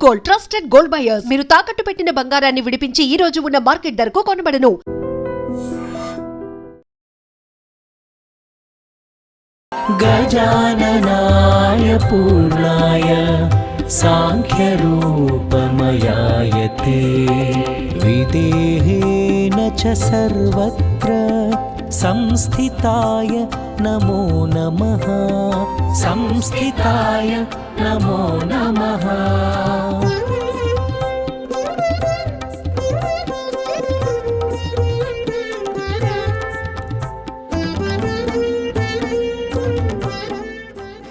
Gold, trusted gold buyers. మీరు తాకట్టు పెట్టిన బంగారాన్ని విడిపించి ఈ రోజు ఉన్న మార్కెట్ ధరకు కొనబడను. గజాననాయ పూర్ణాయ సాంఖ్యరూపమయాయతే విదేహేన చ సర్వత్ర సంస్థితాయ నమో నమః సంస్థితాయ నమో నమః.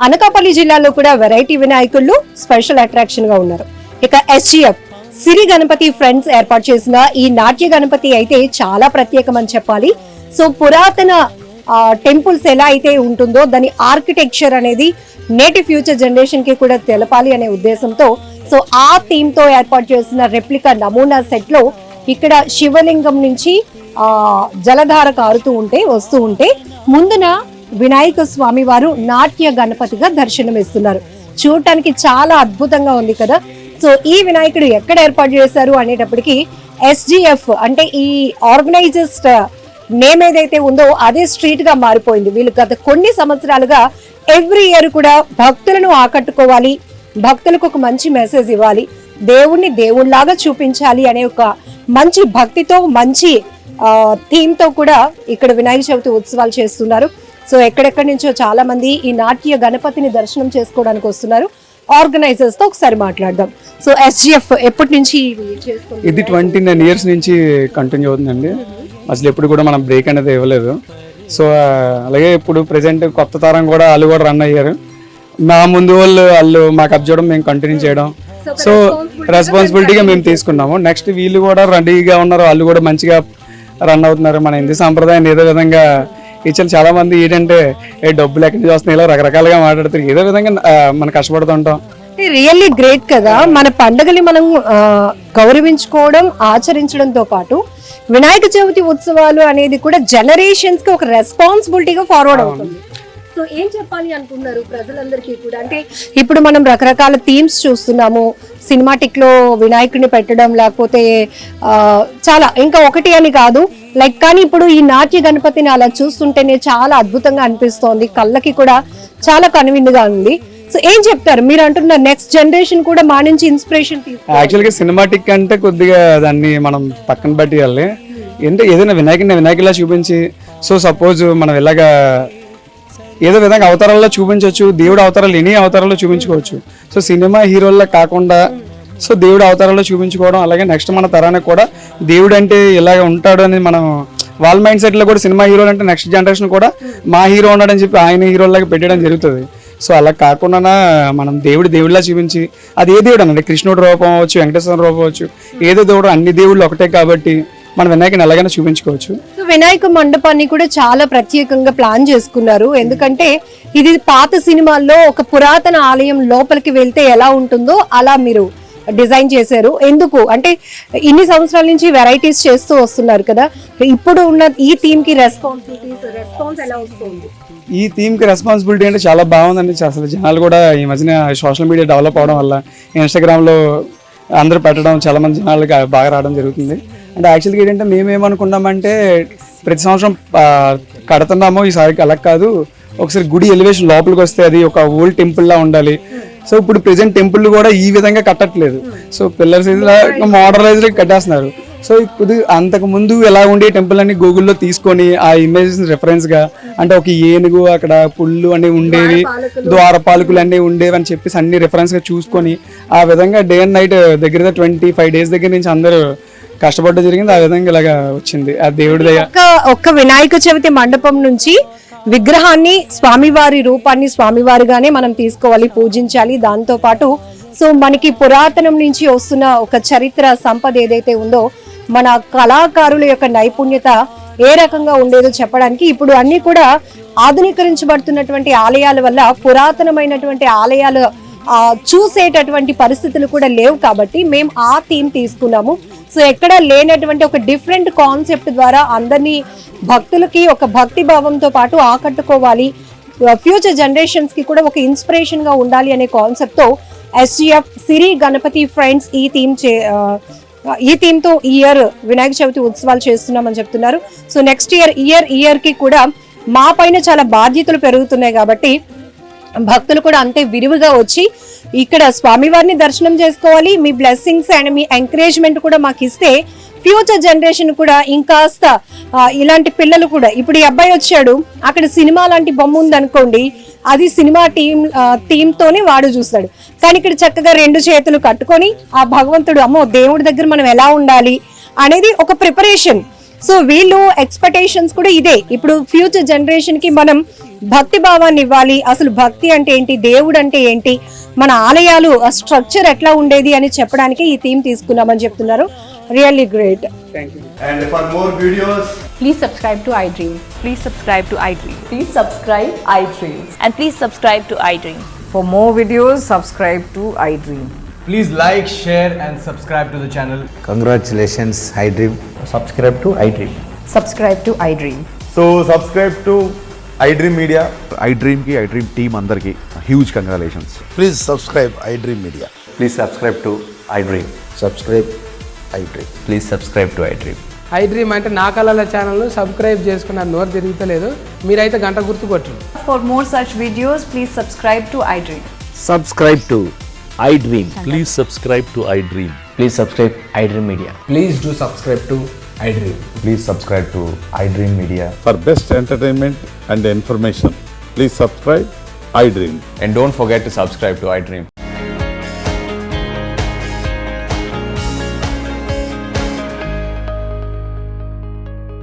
అనకాపల్లి జిల్లాలో కూడా వెరైటీ వినాయకుళ్ళు స్పెషల్ అట్రాక్షన్ గా ఉన్నారు. ఇక SGF సిరి గణపతి ఫ్రెండ్స్ ఏర్పాటు చేసిన ఈ నాట్య గణపతి అయితే చాలా ప్రత్యేకమని చెప్పాలి. సో పురాతన టెంపుల్స్ ఎలా అయితే ఉంటుందో దాని ఆర్కిటెక్చర్ అనేది నేటి ఫ్యూచర్ జనరేషన్ కి కూడా తెలపాలి అనే ఉద్దేశంతో సో ఆ థీమ్ తో ఏర్పాటు చేసిన రెప్లికా నమూనా సెట్ లో ఇక్కడ శివలింగం నుంచి జలధార కారుతూ వస్తూ ఉంటే ముందున వినాయక స్వామి వారు నాట్య గణపతిగా దర్శనమిస్తున్నారు. చూడటానికి చాలా అద్భుతంగా ఉంది కదా. సో ఈ వినాయకుడు ఎక్కడ ఏర్పాటు చేశారు అనేటప్పటికి SGF అంటే ఈ ఆర్గనైజర్స్ నేమ్ ఏదైతే ఉందో అదే స్ట్రీట్ గా మారిపోయింది. వీళ్ళు గత కొన్ని సంవత్సరాలుగా ఎవ్రీ ఇయర్ కూడా భక్తులను ఆకట్టుకోవాలి, భక్తులకు ఒక మంచి మెసేజ్ ఇవ్వాలి, దేవుణ్ణి దేవుళ్లాగా చూపించాలి అనే ఒక మంచి భక్తితో మంచి థీమ్ తో కూడా ఇక్కడ వినాయక చవితి ఉత్సవాలు చేస్తున్నారు. సో ఎక్కడెక్కడి నుంచో చాలా మంది ఈ నాట్య గణపతిని దర్శనం చేసుకోవడానికి వస్తున్నారు. ఆర్గనైజర్స్ తో ఒకసారి మాట్లాడదాం. సో SGF ఎప్పటి నుంచి ఇది 29 years నుంచి కంటిన్యూ అవుతుందండి. అసలు ఎప్పుడు కూడా మనం బ్రేక్ అనేది ఇవ్వలేదు. సో అలాగే ఇప్పుడు ప్రెసెంట్ కొత్త తరం కూడా వాళ్ళు కూడా రన్ అయ్యారు. మా ముందు వాళ్ళు మాకు అప్ చేయడం, మేము కంటిన్యూ చేయడం, సో రెస్పాన్సిబిలిటీగా మేము తీసుకున్నాము. నెక్స్ట్ వీళ్ళు కూడా రెడీగా ఉన్నారు, వాళ్ళు కూడా మంచిగా రన్ అవుతున్నారు. మన హిందూ సాంప్రదాయాన్ని ఏదో విధంగా ఇచ్చారు. చాలా మంది ఏంటంటే డబ్బులు ఎక్కడి నుంచి వస్తున్నాయి ఇలా రకరకాలుగా మాట్లాడుతారు. ఏదో విధంగా మనం కష్టపడుతుంటాం. రియల్లీ గ్రేట్ కదా. మన పండుగని మనం గౌరవించుకోవడం, ఆచరించడంతో పాటు వినాయక చవితి ఉత్సవాలు అనేది కూడా జనరేషన్స్ కి ఒక రెస్పాన్సిబిలిటీగా ఫార్వర్డ్ అవుతుంది. సో ఏం చెప్పాలి అనుకున్నారు ప్రజలందరికీ కూడా? అంటే ఇప్పుడు మనం రకరకాల థీమ్స్ చూస్తున్నాము. సినిమాటిక్ లో వినాయకుడిని పెట్టడం, లేకపోతే చాలా ఇంకా ఒకటి అని కాదు లైక్, కానీ ఇప్పుడు ఈ నాట్య గణపతిని అలా చూస్తుంటేనే చాలా అద్భుతంగా అనిపిస్తోంది, కళ్ళకి కూడా చాలా కనువిందుగా ఉంది. సో ఏం చెప్తారు మీరు? అంటున్నారు నెక్స్ట్ జనరేషన్ కూడా మా నుంచి ఇన్స్పిరేషన్ తీసుకోవాలి. యాక్చువల్గా సినిమాటిక్ అంటే కొద్దిగా దాన్ని మనం పక్కన పెట్టాలి. అంటే ఏదైనా వినాయకుడిలా చూపించి, సో సపోజ్ మనం ఇలాగా ఏదో విధంగా అవతారాల్లో చూపించవచ్చు, దేవుడు అవతారాలు ఎన్ని అవతారాల్లో చూపించుకోవచ్చు. సో సినిమా హీరోల్లో కాకుండా సో దేవుడు అవతారాల్లో చూపించుకోవడం, అలాగే నెక్స్ట్ మన తరానికి కూడా దేవుడు అంటే ఇలాగ ఉంటాడు అని మనం వాళ్ళ మైండ్ సెట్లో కూడా సినిమా హీరోలు అంటే నెక్స్ట్ జనరేషన్ కూడా మా హీరో ఉన్నాడని చెప్పి ఆయన హీరోలాగా పెట్టడం జరుగుతుంది. సో అలా కాకుండా మనం దేవుడిలా చూపించి, అది ఏ దేవుడు అనండి, కృష్ణుడు రూపం అవ్వచ్చు, వెంకటేశ్వర రూపం అవ్వచ్చు, ఏదో దేవుడు, అన్ని దేవుళ్ళు ఒకటే కాబట్టి మన వినాయకుని ఎలాగైనా చూపించుకోవచ్చు. వినాయక మండపాన్ని కూడా చాలా ప్రత్యేకంగా ప్లాన్ చేసుకున్నారు. ఎందుకంటే ఇది పాత సినిమాల్లో ఒక పురాతన ఆలయం లోపలికి వెళ్తే ఎలా ఉంటుందో అలా మీరు డిజైన్ చేశారు. ఎందుకు అంటే ఇన్ని సంవత్సరాల నుంచి వెరైటీస్ చేస్తూ వస్తున్నారు కదా, ఇప్పుడు ఉన్న ఈ థీమ్ కి రెస్పాన్స్ ఎలా వస్తుంది? ఈ థీమ్కి రెస్పాన్సిబిలిటీ అంటే చాలా బాగుందండి. అసలు జనాలు కూడా ఈ మధ్యన సోషల్ మీడియా డెవలప్ అవడం వల్ల ఇన్స్టాగ్రామ్లో అందరూ పెట్టడం, చాలా మంది జనాలకి బాగా రావడం జరుగుతుంది. అంటే యాక్చువల్గా ఏంటంటే మేమేమనుకున్నామంటే ప్రతి సంవత్సరం కడుతున్నాము, ఈసారికి అలా కాదు, ఒకసారి గుడి ఎలివేషన్ లోపలికి వస్తే అది ఒక ఓల్డ్ టెంపుల్లా ఉండాలి. సో ఇప్పుడు ప్రెసెంట్ టెంపుల్ కూడా ఈ విధంగా కట్టట్లేదు. సో పిల్లర్స్ మోడరైజ్డ్ కట్టేస్తున్నారు. సో ఇప్పుడు అంతకు ముందు ఎలా ఉండే టెంపుల్ అని గూగుల్లో తీసుకొని ఆ ఇమేజెస్ రెఫరెన్స్గా, అంటే ఒక ఏనుగు, అక్కడ పుళ్ళు అనేవి ఉండేవి, ద్వారపాలకులు అనేవి ఉండేవి అని చెప్పేసి అన్ని రెఫరెన్స్గా చూసుకొని ఆ విధంగా డే అండ్ నైట్ దగ్గర 25 days దగ్గర నుంచి అందరూ కష్టపడడం జరిగింది. ఆ విధంగా ఇలాగా వచ్చింది ఆ దేవుడి దగ్గర. ఒక్క వినాయక చవితి మండపం నుంచి విగ్రహాన్ని, స్వామివారి రూపాన్ని స్వామివారిగానే మనం తీసుకోవాలి, పూజించాలి. దాంతో పాటు సో మనకి పురాతనం నుంచి వస్తున్న ఒక చరిత్ర సంపద ఏదైతే ఉందో, మన కళాకారుల యొక్క నైపుణ్యత ఏ రకంగా ఉండేదో చెప్పడానికి ఇప్పుడు అన్ని కూడా ఆధునీకరించబడుతున్నటువంటి ఆలయాల వల్ల పురాతనమైనటువంటి ఆలయాలు చూసేటటువంటి పరిస్థితులు కూడా లేవు. కాబట్టి మేము ఆ థీమ్ తీసుకున్నాము. సో ఎక్కడ లేనటువంటి ఒక డిఫరెంట్ కాన్సెప్ట్ ద్వారా అందరినీ భక్తులకి ఒక భక్తి భావంతో పాటు ఆకట్టుకోవాలి, ఫ్యూచర్ జనరేషన్స్ కి కూడా ఒక ఇన్స్పిరేషన్ గా ఉండాలి అనే కాన్సెప్ట్ తో SGF సిరి గణపతి ఫ్రెండ్స్ ఈ థీమ్ తో ఈ ఇయర్ వినాయక చవితి ఉత్సవాలు చేస్తున్నామని చెప్తున్నారు. సో నెక్స్ట్ ఇయర్ కి కూడా మా పైన చాలా బాధ్యతలు పెరుగుతున్నాయి కాబట్టి భక్తులు కూడా అంతే విరివిగా వచ్చి ఇక్కడ స్వామివారిని దర్శనం చేసుకోవాలి. మీ బ్లెస్సింగ్స్ అండ్ మీ ఎంకరేజ్మెంట్ కూడా మాకు ఇస్తే ఫ్యూచర్ జనరేషన్ కూడా ఇంకాస్త ఇలాంటి పిల్లలు కూడా, ఇప్పుడు ఈ అబ్బాయి వచ్చాడు, అక్కడ సినిమా లాంటి బొమ్మ ఉందనుకోండి, అది సినిమా థీమ్ తోనే వాడు చూస్తాడు. కానీ ఇక్కడ చక్కగా 2 చేతులు కట్టుకొని ఆ భగవంతుడు, అమ్మో దేవుడి దగ్గర మనం ఎలా ఉండాలి అనేది ఒక ప్రిపరేషన్. సో వీళ్ళు ఎక్స్పెక్టేషన్స్ కూడా ఇదే. ఇప్పుడు ఫ్యూచర్ జనరేషన్ కి మనం భక్తి భావాన్ని ఇవ్వాలి. అసలు భక్తి అంటే ఏంటి, దేవుడు అంటే ఏంటి, మన ఆలయాలు ఆ స్ట్రక్చర్ ఎట్లా ఉండేది అని చెప్పడానికి ఈ థీమ్ తీసుకున్నామని చెప్తున్నారు. Really great. And for more videos, Please subscribe to iDream. Please subscribe to iDream. Please subscribe iDream. And please subscribe to iDream. For more videos, subscribe to iDream. please like, share and subscribe to the channel. Congratulations, iDream. Subscribe to iDream. Subscribe to iDream. So subscribe to iDream Media. iDream ki iDream team andarki huge congratulations. Please subscribe iDream Media. Please subscribe to iDream. Subscribe iDream. Please subscribe to iDream. iDream అంటే నా కళల channel subscribe చేసుకున్న నోరు తిరుగుతలేదు, మీరైతే గంట గుర్తు కొట్టండి. For more such videos, please subscribe to iDream. Subscribe to iDream. Please subscribe to iDream. Please subscribe iDream Media. Please do subscribe to iDream. Please subscribe to iDream Media. For best entertainment and information, please subscribe iDream. And don't forget to subscribe to iDream.